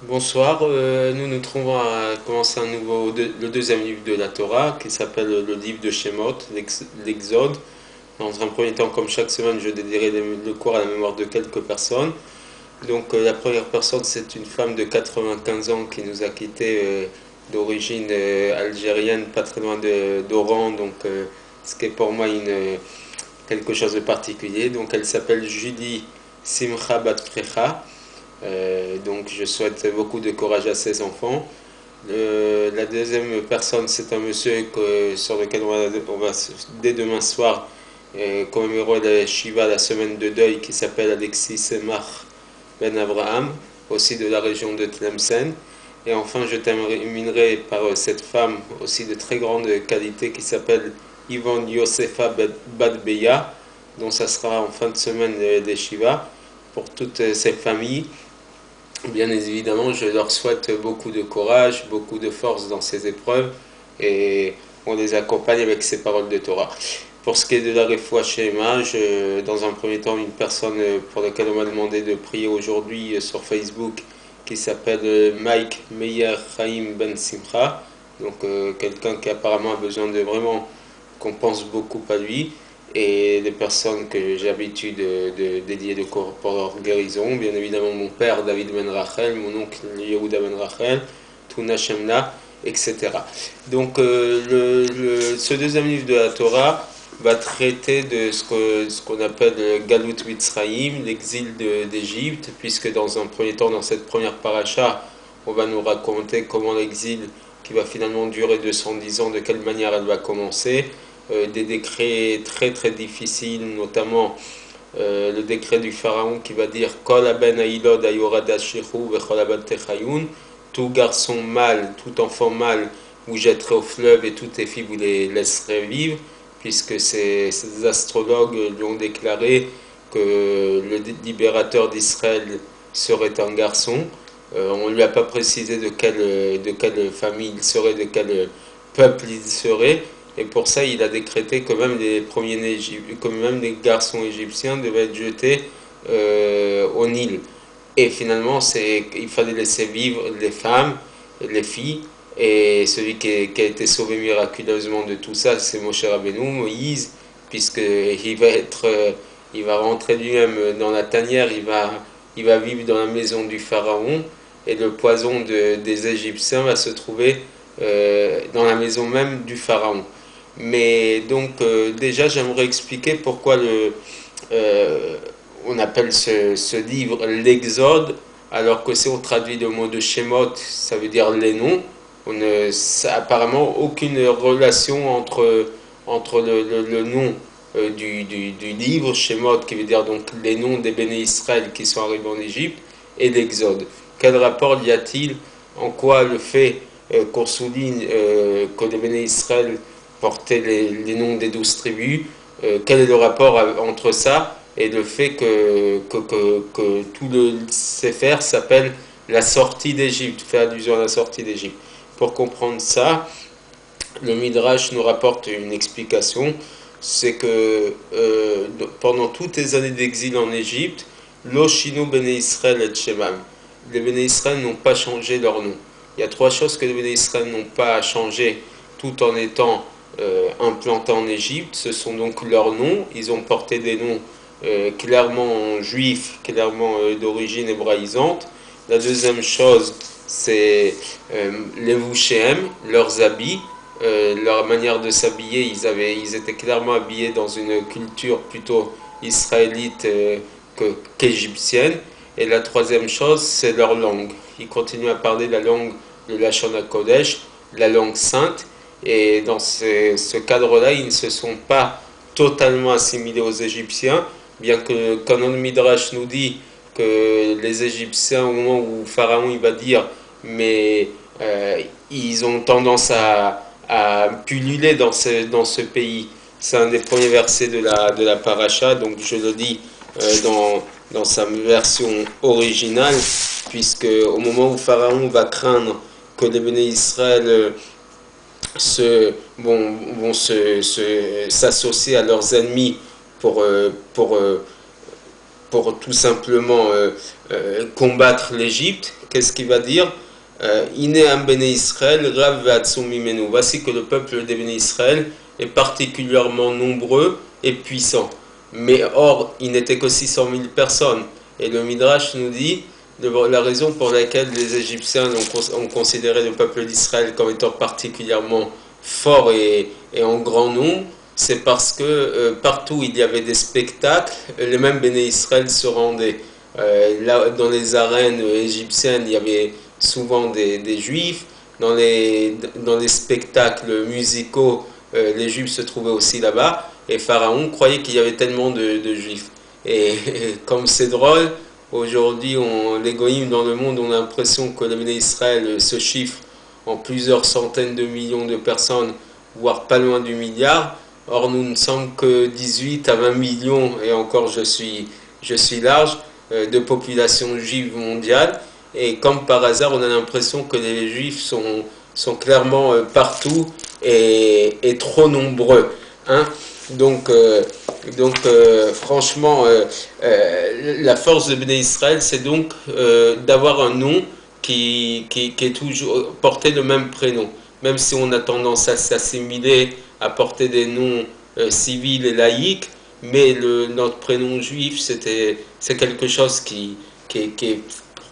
Bonsoir, nous nous trouvons à commencer le deuxième livre de la Torah qui s'appelle le livre de Shemot, l'Exode. Dans un premier temps, comme chaque semaine, je dédierai le cours à la mémoire de quelques personnes. Donc la première personne, c'est une femme de 95 ans qui nous a quittés d'origine algérienne, pas très loin d'Oran, donc ce qui est pour moi quelque chose de particulier. Donc elle s'appelle Julie Simcha Bat Frecha. Donc je souhaite beaucoup de courage à ses enfants. La deuxième personne, c'est un monsieur sur lequel on va dès demain soir commémorer la Shiva, la semaine de deuil, qui s'appelle Alexis Semach Ben Abraham, aussi de la région de Tlemcen. Et enfin, je terminerai par cette femme aussi de très grande qualité qui s'appelle Yvonne Yosefa Badbeya, dont ça sera en fin de semaine des Shiva. Pour toutes ces familles, bien évidemment, je leur souhaite beaucoup de courage, beaucoup de force dans ces épreuves et on les accompagne avec ces paroles de Torah. Pour ce qui est de la Refoua Shema, dans un premier temps, une personne pour laquelle on m'a demandé de prier aujourd'hui sur Facebook qui s'appelle Mike Meyer Chaim Ben Simcha, donc quelqu'un qui apparemment a besoin de vraiment qu'on pense beaucoup à lui, et des personnes que j'ai l'habitude de dédier de corps pour leur guérison. Bien évidemment, mon père David Ben Rachel, mon oncle Yehuda Ben Rachel, Tuna Shemna, etc. Donc, ce deuxième livre de la Torah va traiter de ce qu'on appelle Galut Mitzrayim, l'exil d'Égypte, puisque dans un premier temps, dans cette première paracha, on va nous raconter comment l'exil, qui va finalement durer 210 ans, de quelle manière elle va commencer. Des décrets très très difficiles, notamment le décret du pharaon qui va dire Kol aben ailod ayorad ashiru vechol aben techayun, tout garçon mâle, tout enfant mâle vous jetterez au fleuve et toutes les filles vous les laisserez vivre, puisque ces astrologues lui ont déclaré que le libérateur d'Israël serait un garçon. On ne lui a pas précisé de quelle famille il serait, de quel peuple il serait. Et pour ça, il a décrété que même les premiers-nés, que même les garçons égyptiens devaient être jetés au Nil. Et finalement, il fallait laisser vivre les femmes, les filles. Et celui qui a été sauvé miraculeusement de tout ça, c'est Moshe Rabbeinu, Moïse, puisqu'il il va rentrer lui-même dans la tanière, il va vivre dans la maison du pharaon, et le poison des Égyptiens va se trouver dans la maison même du pharaon. Mais donc déjà j'aimerais expliquer pourquoi on appelle ce livre l'Exode, alors que si on traduit le mot de Shemot, ça veut dire les noms. Ça a apparemment aucune relation entre le nom du livre, Shemot, qui veut dire donc les noms des béné Israël qui sont arrivés en Égypte, et l'Exode. Quel rapport y a-t-il? En quoi le fait qu'on souligne que les béné Israël porter les noms des 12 tribus, quel est le rapport entre ça et le fait que tout le Sefer s'appelle la sortie d'Égypte, fait allusion à la sortie d'Égypte. Pour comprendre ça, le Midrash nous rapporte une explication, c'est que pendant toutes les années d'exil en Égypte, Loshinu Bene Israël et Shemam, les Bene Israël n'ont pas changé leur nom. Il y a trois choses que les Bene Israël n'ont pas changé tout en étant implantés en Égypte. Ce sont donc leurs noms. Ils ont porté des noms clairement juifs, clairement d'origine hébraïsante. La deuxième chose, c'est les Vouchéem, leurs habits, leur manière de s'habiller. Ils étaient clairement habillés dans une culture plutôt israélite qu'égyptienne. Et la troisième chose, c'est leur langue. Ils continuent à parler la langue de Lashon HaKodesh, la langue sainte. Et dans ce cadre-là, ils ne se sont pas totalement assimilés aux Égyptiens, bien que Canon Midrash nous dit que les Égyptiens, au moment où Pharaon il va dire, mais ils ont tendance à pulluler dans ce pays. C'est un des premiers versets de la paracha, donc je le dis dans sa version originale, puisque au moment où Pharaon va craindre que les béné Israël vont s'associer à leurs ennemis pour tout simplement combattre l'Égypte, qu'est-ce qu'il va dire? Iné am Béné Israël, Rav ve'atzum mimenu. Voici que le peuple des Béné Israël est particulièrement nombreux et puissant. Mais or, il n'était que 600 000 personnes. Et le Midrash nous dit la raison pour laquelle les Égyptiens ont considéré le peuple d'Israël comme étant particulièrement fort et en grand nombre, c'est parce que partout où il y avait des spectacles, les mêmes Béné Israël se rendaient. Là, dans les arènes égyptiennes, il y avait souvent des Juifs. Dans les spectacles musicaux, les Juifs se trouvaient aussi là-bas. Et Pharaon croyait qu'il y avait tellement de Juifs. Et comme c'est drôle, aujourd'hui, les goïms dans le monde ont l'impression que le Béné Israël se chiffre en plusieurs centaines de millions de personnes, voire pas loin du milliard. Or, nous ne sommes que 18 à 20 millions, et encore je suis large, de population juive mondiale. Et comme par hasard, on a l'impression que les Juifs sont clairement partout et trop nombreux. Hein? Donc franchement, la force de Béné Israël, c'est donc d'avoir un nom qui est toujours porté le même prénom. Même si on a tendance à s'assimiler, à porter des noms civils et laïques, mais notre prénom juif, c'est quelque chose qui est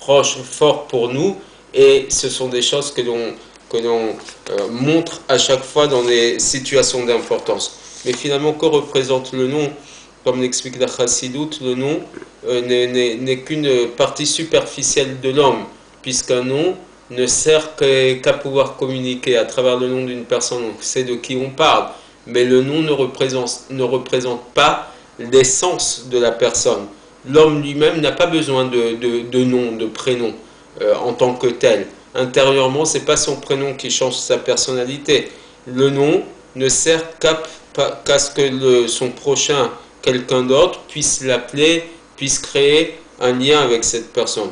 proche, fort pour nous, et ce sont des choses que l'on montre à chaque fois dans des situations d'importance. Mais finalement, que représente le nom? Comme l'explique la Chassidoute, le nom n'est qu'une partie superficielle de l'homme, puisqu'un nom ne sert qu'à pouvoir communiquer. À travers le nom d'une personne, on sait de qui on parle, mais le nom ne représente pas l'essence de la personne. L'homme lui-même n'a pas besoin de nom, de prénom en tant que tel. Intérieurement, ce n'est pas son prénom qui change sa personnalité. Le nom ne sert qu'à ce que son prochain, quelqu'un d'autre, puisse l'appeler, puisse créer un lien avec cette personne.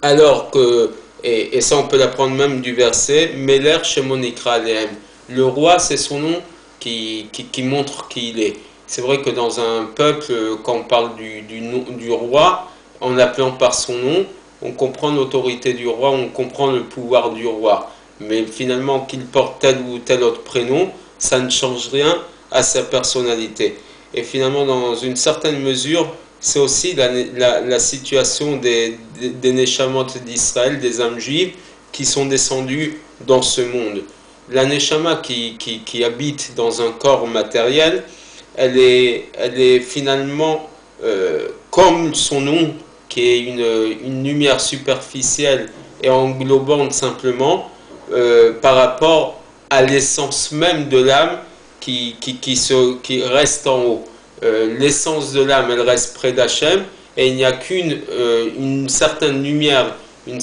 Alors que, et ça on peut l'apprendre même du verset, Meler Shemon Ikra Alehem. Le roi, c'est son nom qui montre qui il est. C'est vrai que dans un peuple, quand on parle du roi, en l'appelant par son nom, on comprend l'autorité du roi, on comprend le pouvoir du roi. Mais finalement, qu'il porte tel ou tel autre prénom, ça ne change rien à sa personnalité. Et finalement, dans une certaine mesure, c'est aussi la situation des Neshamot d'Israël, des âmes juives, qui sont descendues dans ce monde. La Neshama qui habite dans un corps matériel, elle est finalement, comme son nom, qui est une lumière superficielle et englobante simplement, par rapport à l'essence même de l'âme qui reste en haut. L'essence de l'âme, elle reste près d'Hachem, et il n'y a une certaine lumière, un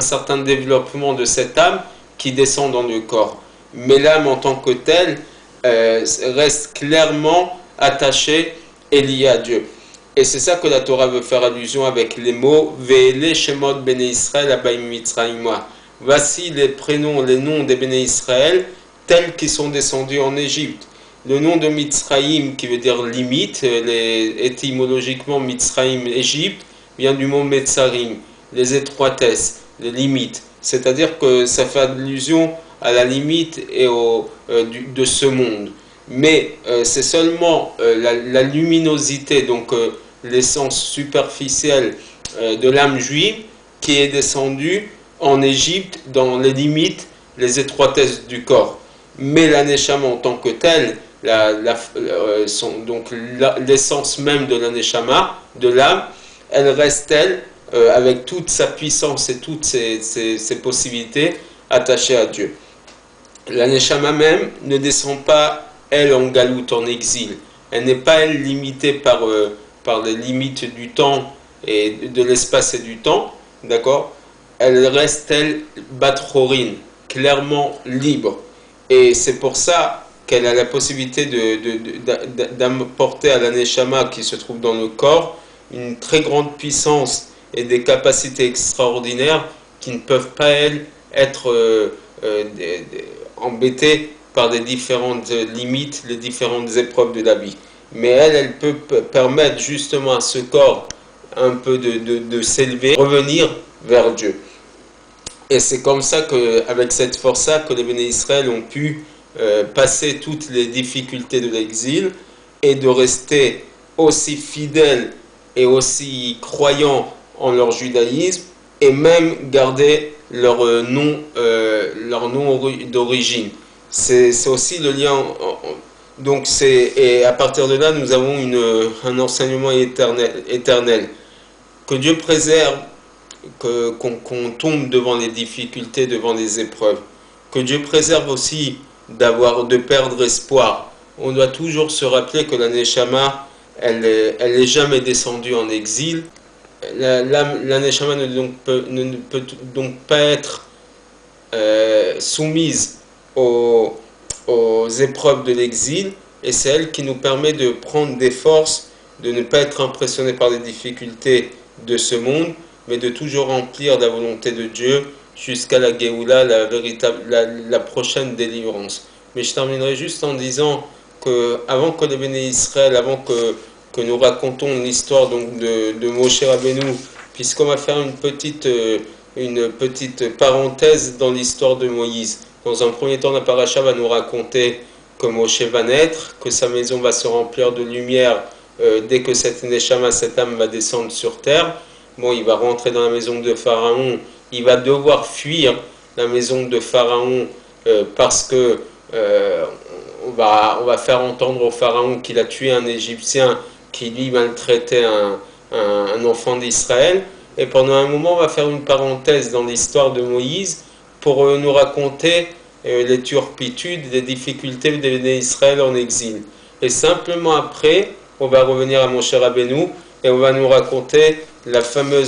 certain développement de cette âme qui descend dans le corps. Mais l'âme en tant que telle reste clairement attachée et liée à Dieu. Et c'est ça que la Torah veut faire allusion avec les mots Ve'ele Shemot Bnei Israël Abayim Mitzrayimah. Voici les prénoms, les noms des Béné Israël tels qu'ils sont descendus en Égypte. Le nom de Mitzrayim, qui veut dire limite, étymologiquement Mitzrayim, Égypte, vient du mot Metzarim, les étroitesses, les limites. C'est-à-dire que ça fait allusion à la limite et de ce monde. Mais c'est seulement la luminosité, donc l'essence superficielle de l'âme juive, qui est descendue en Égypte dans les limites, les étroitesses du corps. Mais la Neshama en tant que telle, donc l'essence même de la Neshama, de l'âme, elle reste elle, avec toute sa puissance et toutes ses possibilités, attachée à Dieu. La Neshama même ne descend pas, elle, en galoute, en exil. Elle n'est pas, elle, limitée par les limites du temps et de l'espace et du temps, d'accord? Elle reste, elle, Batrorin, clairement libre. Et c'est pour ça qu'elle a la possibilité d'apporter à la Neshama qui se trouve dans le corps une très grande puissance et des capacités extraordinaires qui ne peuvent pas, elles, être embêtées par les différentes limites, les différentes épreuves de la vie. Mais elle peut permettre justement à ce corps un peu de s'élever, revenir vers Dieu. Et c'est comme ça qu'avec cette force-là que les béné Israël ont pu passer toutes les difficultés de l'exil et de rester aussi fidèles et aussi croyants en leur judaïsme et même garder leur nom d'origine. C'est aussi le lien. Donc et à partir de là, nous avons un enseignement éternel. Que Dieu préserve, qu'on tombe devant les difficultés, devant les épreuves. Que Dieu préserve aussi de perdre espoir. On doit toujours se rappeler que la Neshama, elle n'est jamais descendue en exil. La Neshama ne peut donc pas être soumise aux épreuves de l'exil, et c'est elle qui nous permet de prendre des forces, de ne pas être impressionné par les difficultés de ce monde, mais de toujours remplir la volonté de Dieu jusqu'à la Géoula, la prochaine délivrance. Mais je terminerai juste en disant que avant que les béné Israël, avant que nous racontons l'histoire donc de Moshe Rabbeinu, puisqu'on va faire une petite parenthèse dans l'histoire de Moïse. Dans un premier temps, la paracha va nous raconter que Moshe va naître, que sa maison va se remplir de lumière dès que cette Neshama, cette âme va descendre sur terre. Bon, il va rentrer dans la maison de Pharaon, il va devoir fuir la maison de Pharaon parce que on va faire entendre au Pharaon qu'il a tué un Égyptien qui lui maltraitait un enfant d'Israël. Et pendant un moment, on va faire une parenthèse dans l'histoire de Moïse pour nous raconter les turpitudes, les difficultés d'Israël en exil. Et simplement après, on va revenir à Moshe Rabbeinu et on va nous raconter le fameux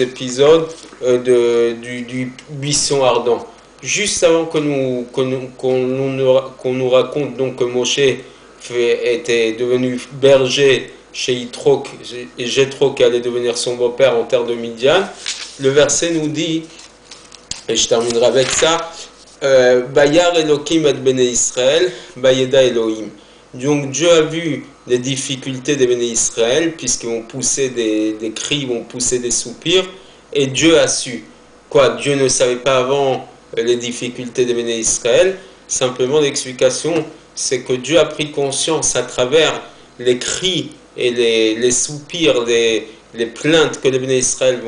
épisode du buisson ardent. Juste avant qu'on nous raconte donc que Moshe était devenu berger chez Yitro et Jéthro qui allait devenir son beau-père en terre de Midian, le verset nous dit, et je terminerai avec ça, Bayar Elohim et Béné Israël, Bayeda Elohim. Donc Dieu a vu les difficultés des Béné Israël, puisqu'ils vont pousser des cris, ils vont pousser des soupirs, et Dieu a su. Quoi, Dieu ne savait pas avant les difficultés des Béné Israël, simplement l'explication, c'est que Dieu a pris conscience à travers les cris et les soupirs, les plaintes que les Béné Israël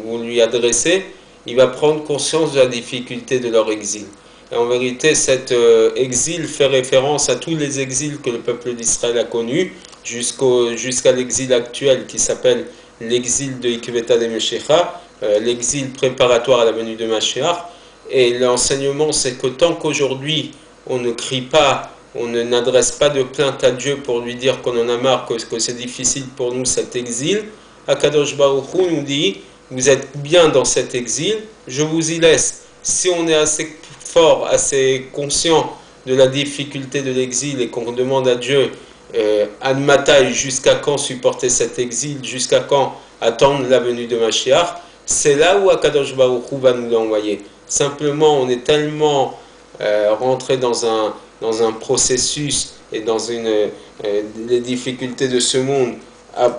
vont lui adresser, il va prendre conscience de la difficulté de leur exil. Et en vérité, cet exil fait référence à tous les exils que le peuple d'Israël a connus, jusqu'à l'exil actuel qui s'appelle l'exil de Ikveta de Meshecha, l'exil préparatoire à la venue de Mashiach. Et l'enseignement, c'est que tant qu'aujourd'hui, on ne crie pas, on n'adresse pas de plainte à Dieu pour lui dire qu'on en a marre, que c'est difficile pour nous cet exil, Akadosh Baruch Hu nous dit, vous êtes bien dans cet exil, je vous y laisse. Si on est assez fort, assez conscient de la difficulté de l'exil et qu'on demande à Dieu, Admatai, jusqu'à quand supporter cet exil, jusqu'à quand attendre la venue de Mashiach, c'est là où Akadosh Baruch Hu va nous l'envoyer. Simplement, on est tellement rentré dans un processus et dans les difficultés de ce monde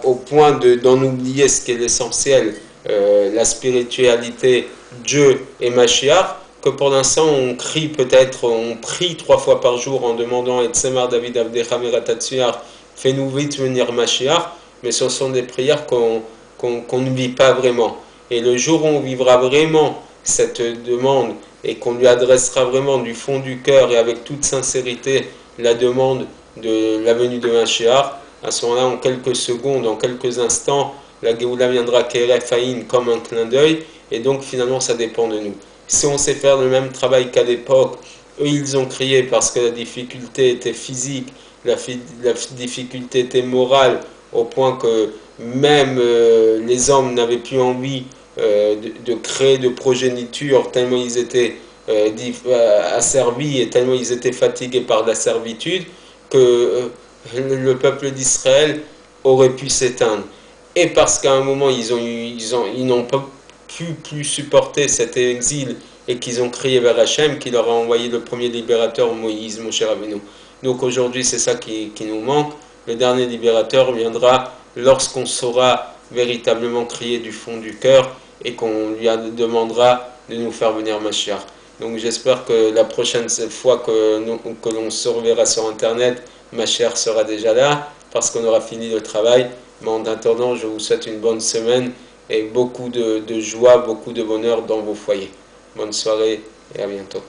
au point d'en oublier ce qui est l'essentiel, la spiritualité, Dieu et Mashiach, que pour l'instant on crie peut-être, on prie 3 fois par jour en demandant Etzemar David Avdecha Meratatsuar, fais-nous vite venir Mashiach, mais ce sont des prières qu'on ne vit pas vraiment. Et le jour où on vivra vraiment cette demande et qu'on lui adressera vraiment du fond du cœur et avec toute sincérité la demande de la venue de Mashiach, à ce moment-là, en quelques secondes, en quelques instants, la Géoula viendra Keref Haïn comme un clin d'œil, et donc finalement ça dépend de nous. Si on sait faire le même travail qu'à l'époque, eux ils ont crié parce que la difficulté était physique, la difficulté était morale, au point que même les hommes n'avaient plus envie de créer de progéniture tellement ils étaient asservis et tellement ils étaient fatigués par la servitude, que le peuple d'Israël aurait pu s'éteindre. Et parce qu'à un moment ils n'ont pas pu plus supporter cet exil et qu'ils ont crié vers Hachem, qui leur a envoyé le premier libérateur, Moïse, Moshe Rabbeinu. Donc aujourd'hui c'est ça qui nous manque. Le dernier libérateur viendra lorsqu'on saura véritablement crier du fond du cœur et qu'on lui demandera de nous faire venir Mashiach. Donc j'espère que la prochaine fois que l'on se reverra sur Internet, Mashiach sera déjà là parce qu'on aura fini le travail. Mais en attendant, je vous souhaite une bonne semaine et beaucoup de joie, beaucoup de bonheur dans vos foyers. Bonne soirée et à bientôt.